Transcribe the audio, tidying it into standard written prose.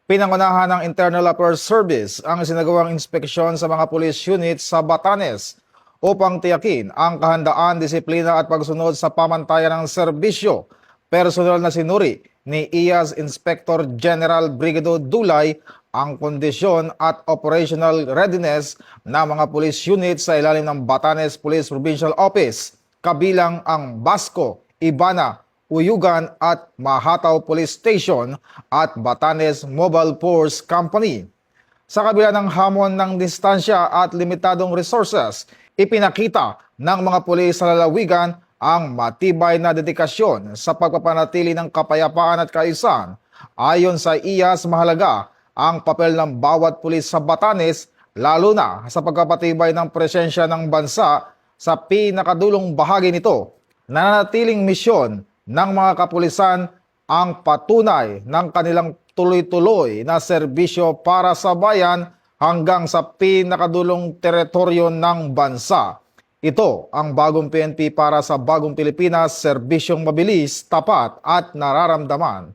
Pinangunahan ng Internal Affairs Service ang sinagawang inspeksyon sa mga police units sa Batanes upang tiyakin ang kahandaan, disiplina at pagsunod sa pamantayan ng serbisyo. Personal na sinuri ni IAS Inspector General Brigado Dulay ang kondisyon at operational readiness ng mga police units sa ilalim ng Batanes Police Provincial Office, kabilang ang Basco, Ibana, Uyugan at Mahataw Police Station at Batanes Mobile Force Company. Sa kabila ng hamon ng distansya at limitadong resources, ipinakita ng mga pulis sa lalawigan ang matibay na dedikasyon sa pagpapanatili ng kapayapaan at kaayusan. Ayon sa IAS, mahalaga ang papel ng bawat pulis sa Batanes, lalo na sa pagpapatibay ng presensya ng bansa sa pinakadulong bahagi nito. Nananatiling misyon ng mga kapulisan ang patunay ng kanilang tuloy-tuloy na serbisyo para sa bayan hanggang sa pinakadulong teritoryo ng bansa. Ito ang bagong PNP para sa bagong Pilipinas, serbisyong mabilis, tapat at nararamdaman.